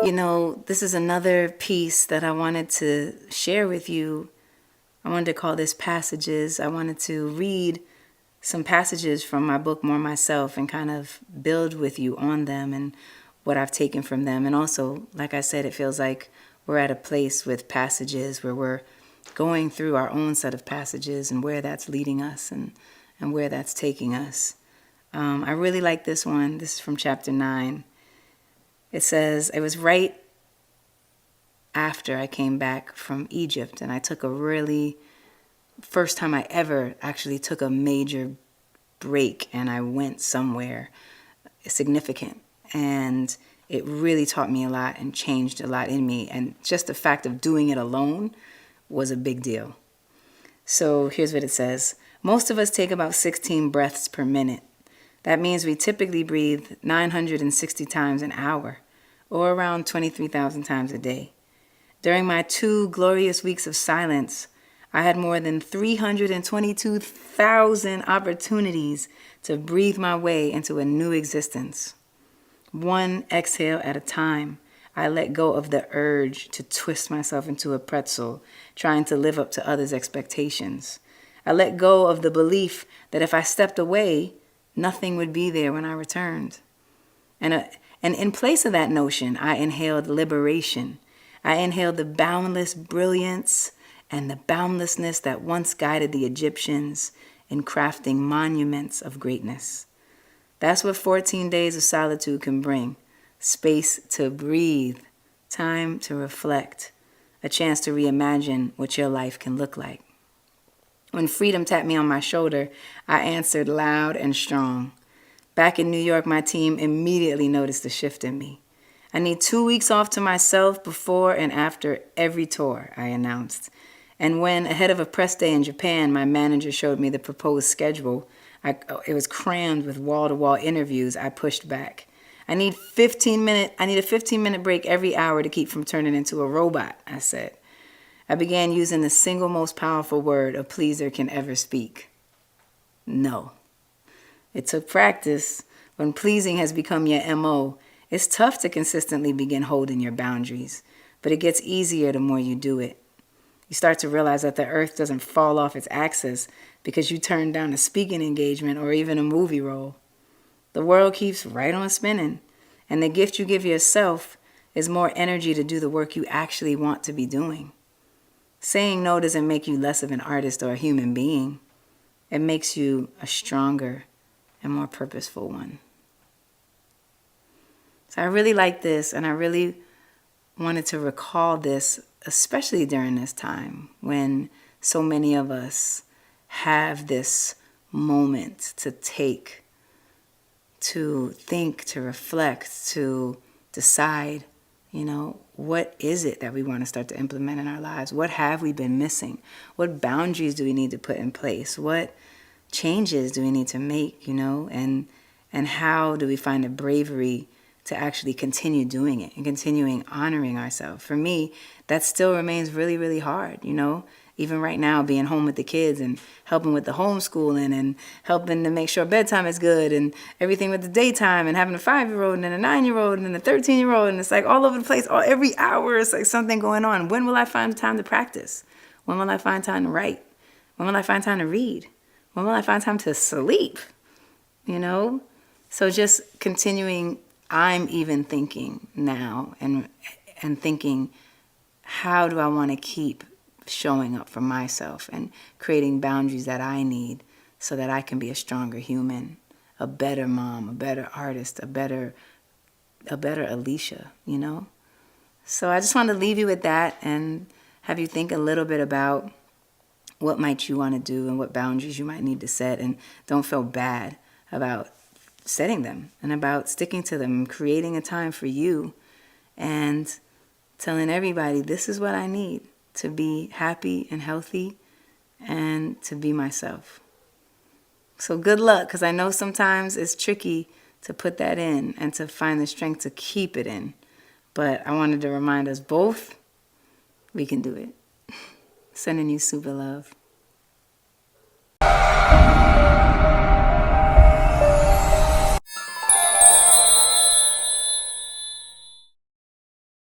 This is another piece that I wanted to share with you. I wanted to call this Passages. I wanted to read some passages from my book, More Myself, and kind of build with you on them and what I've taken from them. And also, like I said, it feels like we're at a place with passages where we're going through our own set of passages and where that's leading us and where that's taking us. I really like this one. This is from chapter 9. It says, it was right after I came back from Egypt, and I took first time I ever actually took a major break, and I went somewhere significant. And it really taught me a lot and changed a lot in me. And just the fact of doing it alone was a big deal. So here's what it says. Most of us take about 16 breaths per minute. That means we typically breathe 960 times an hour, or around 23,000 times a day. During my 2 glorious weeks of silence, I had more than 322,000 opportunities to breathe my way into a new existence. One exhale at a time, I let go of the urge to twist myself into a pretzel, trying to live up to others' expectations. I let go of the belief that if I stepped away, nothing would be there when I returned. And in place of that notion, I inhaled liberation. I inhaled the boundless brilliance and the boundlessness that once guided the Egyptians in crafting monuments of greatness. That's what 14 days of solitude can bring. Space to breathe, time to reflect, a chance to reimagine what your life can look like. When freedom tapped me on my shoulder, I answered loud and strong. Back in New York, my team immediately noticed a shift in me. I need 2 weeks off to myself before and after every tour, I announced. And when, ahead of a press day in Japan, my manager showed me the proposed schedule, it was crammed with wall-to-wall interviews, I pushed back. I need a 15-minute break every hour to keep from turning into a robot, I said. I began using the single most powerful word a pleaser can ever speak. No. It took practice. When pleasing has become your MO, it's tough to consistently begin holding your boundaries, but it gets easier the more you do it. You start to realize that the earth doesn't fall off its axis because you turned down a speaking engagement or even a movie role. The world keeps right on spinning, and the gift you give yourself is more energy to do the work you actually want to be doing. Saying no doesn't make you less of an artist or a human being. It makes you a stronger and more purposeful one. So I really like this, and I really wanted to recall this, especially during this time when so many of us have this moment to take, to think, to reflect, to decide, what is it that we want to start to implement in our lives? What have we been missing? What boundaries do we need to put in place? What changes do we need to make, and how do we find the bravery to actually continue doing it and continuing honoring ourselves? For me, that still remains really, really hard, even right now, being home with the kids and helping with the homeschooling and helping to make sure bedtime is good and everything with the daytime and having a 5-year-old and then a 9-year-old and then a 13-year-old. And it's like all over the place, every hour it's like something going on. When will I find time to practice? When will I find time to write? When will I find time to read? When will I find time to sleep? So just continuing, I'm even thinking now and thinking, how do I want to keep showing up for myself and creating boundaries that I need so that I can be a stronger human, a better mom, a better artist, a better Alicia, So I just want to leave you with that and have you think a little bit about what might you want to do and what boundaries you might need to set, and don't feel bad about setting them and about sticking to them and creating a time for you and telling everybody, this is what I need to be happy and healthy and to be myself. So good luck, because I know sometimes it's tricky to put that in and to find the strength to keep it in. But I wanted to remind us both, we can do it. Sending you super love.